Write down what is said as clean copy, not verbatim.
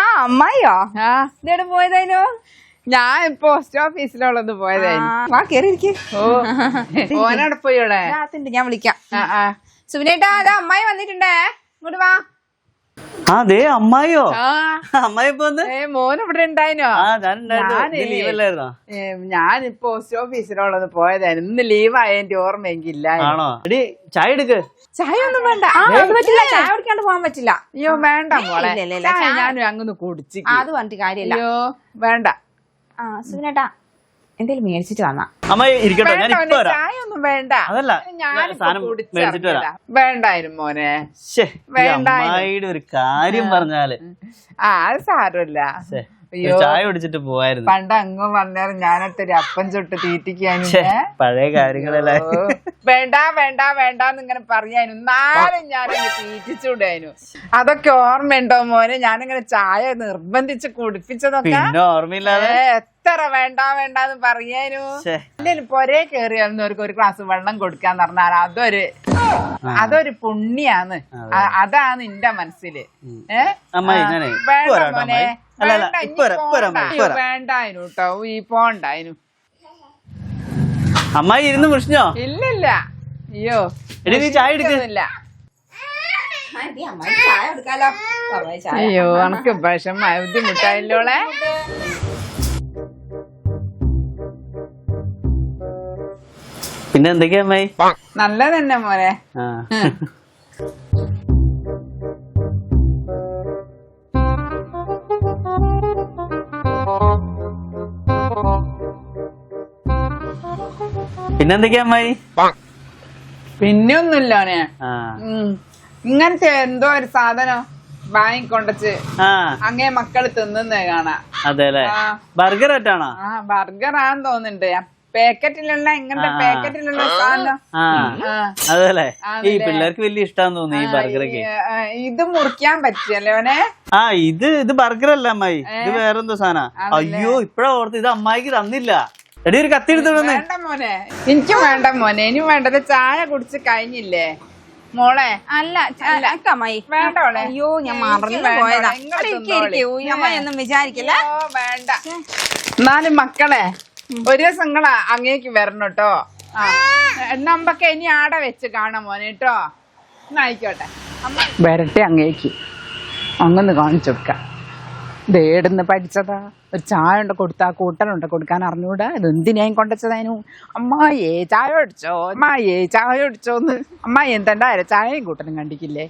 ആ അമ്മായിയോ? ആ ഇതെവിടെ പോയതായിരുന്നു? ഞാൻ പോസ്റ്റ് ഓഫീസിലുള്ളത് പോയതായിരുന്നു. വാ കേറിയിരിക്കും. ഓ ഓനവിടെ പോയി ഇവിടെ. ഞാൻ വിളിക്കാം. സുബിനേട്ടാ അതാ അമ്മായി വന്നിട്ടുണ്ടേ, ഇങ്ങോട്ട് വാ. അതെ അമ്മായിയോ? ആ അമ്മായി ഇപ്പൊ മോൻ ഇവിടെ ഉണ്ടായിനോ? ഞാൻ പോസ്റ്റ് ഓഫീസിലുള്ളത് പോയതായിരുന്നു. ഇന്ന് ലീവായ എന്റെ ഓർമ്മ എനിക്കില്ല. ആണോ? എടി ചായ എടുക്ക്. ചായ ഒന്നും വേണ്ട. അത് പറ്റില്ല, ചായ കുടിക്കാണ്ട് പോകാൻ പറ്റില്ല. അയ്യോ വേണ്ട മോളെ, ഇല്ല, ഞാനും അങ്ങൊന്ന് കുടിച്ചു. അത് പറഞ്ഞിട്ട് കാര്യമില്ല. അയ്യോ വേണ്ട. സുബിനേട്ടാ എന്തേലും മേടിച്ചിട്ട് വന്നാ. അമ്മായി ഇരിക്കട്ടെ, ഞാൻ ഇപ്പൊ വരാം. ചായ ഒന്നും വേണ്ട. അതല്ല, ഞാനിപ്പോ സാധനം മേടിച്ചിട്ട് വരാം. വേണ്ടായിരുന്നു മോനെ. അമ്മായിയുടെ ഒരു കാര്യം പറഞ്ഞാല് അത് സാരമില്ല. ഒരു ചായ കുടിച്ചിട്ട് പോവായിരുന്നു. പണ്ട് അങ്ങ് പറഞ്ഞാൽ ഞാനൊരു അപ്പം ചുട്ട് തീറ്റിക്കാനും പഴയ കാര്യങ്ങളെല്ലാം വേണ്ട വേണ്ട വേണ്ടാന്ന് ഇങ്ങനെ പറയാനും നാലും ഞാനങ്ങ് തീറ്റിച്ചുവിടാനും. അതൊക്കെ ഓർമ്മയുണ്ടോ മോനെ? ഞാനിങ്ങനെ ചായ നിർബന്ധിച്ച് കുടിപ്പിച്ചതൊക്കെ പിന്നെ ഓർമ്മയില്ലാതെ എത്ര വേണ്ട വേണ്ടാന്ന് പറയാനു. എന്തെങ്കിലും പൊരേ കയറിയാവുന്നവർക്ക് ഒരു ഗ്ലാസ് വെള്ളം കൊടുക്കാന്ന് പറഞ്ഞാൽ അതൊരു പുണ്യാന്ന്. അതാണ് എന്റെ മനസ്സില്. വേണ്ട മോനെ, വേണ്ടായിരുന്നു കേട്ടോ, ഈ പോണ്ടായിരുന്നു. അമ്മായി ഇരുന്ന് മുഷിഞ്ഞോ? ഇല്ലില്ല. അയ്യോ നീ ചായ എടുക്കുന്നില്ല. അയ്യോ എനക്ക് വിഷമ ബുദ്ധിമുട്ടായില്ലോളെ. പിന്നെ എന്തൊക്കെയാ അമ്മായി? നല്ലതന്നെ മോനെ. പിന്നെന്തൊക്കെയാ അമ്മായി? പിന്നെ ഒന്നുമില്ലോനെ. ഇങ്ങനത്തെ എന്തോ ഒരു സാധനം വാങ്ങിക്കൊണ്ടച്ച് അങ്ങേ മക്കള് തിന്നുന്നേ കാണാം. അതെല്ലേ, ബർഗർ ആയിട്ടാണോ? ആ ബർഗറാന്ന് തോന്നുന്നുണ്ട്. പാക്കറ്റിലുള്ള ഇങ്ങനത്തെ പാക്കറ്റിലുള്ള സാധനം. അതല്ലേ, ഈ പിള്ളേർക്ക് വലിയ ഇഷ്ടാന്ന് തോന്നുന്നു ഈ ബർഗറൊക്കെ. ഇത് മുറിക്കാൻ പറ്റിയല്ലോനെ. ഇത് ബർഗർ അല്ല അമ്മായി, ഇത് വേറെന്തോ സാധന. അയ്യോ ഇപ്പഴാ ഓർത്ത്, ഇത് അമ്മായിക്ക് തന്നില്ല. എടി ഒരു കത്തി എടുത്തു. വേണ്ട മോനെ, എനിക്കും വേണ്ട മോനെ. ഇനി വേണ്ടത് ചായ കുടിച്ച് കഴിഞ്ഞില്ലേ മോളെ? അല്ല അമ്മായി വേണ്ടോളെ. അയ്യോ ഞാൻ മറന്നു പോയതാ. ഒന്നും വിചാരിക്കില്ല. വേണ്ട. എന്നാലും മക്കളെ ഒരു ദിവസം നിങ്ങളാ അങ്ങേക്ക് വരണം കേട്ടോ. നമ്മക്ക് ഇനി ആടെ വെച്ച് കാണാം മോനെ കേട്ടോ. എന്നായിക്കോട്ടെ, വരട്ടെ അങ്ങേക്ക് അങ്ങൊന്ന് കാണിച്ചു കൊടുക്കാം. ഇതേടുന്ന് പഠിച്ചതാ. ഒരു ചായ ഉണ്ട് കൊടുത്താ കൂട്ടലുണ്ട് കൊടുക്കാൻ അറിഞ്ഞൂടാ. ഇതെന്തിനായും കൊണ്ടുവച്ചതായിരുന്നു. അമ്മായേ ചായ ഒടിച്ചോ, അമ്മായേ ചായ ഒടിച്ചോന്ന്. അമ്മായി എന്തെണ്ടായ ചായയും കൂട്ടലും കണ്ടിക്കില്ലേ?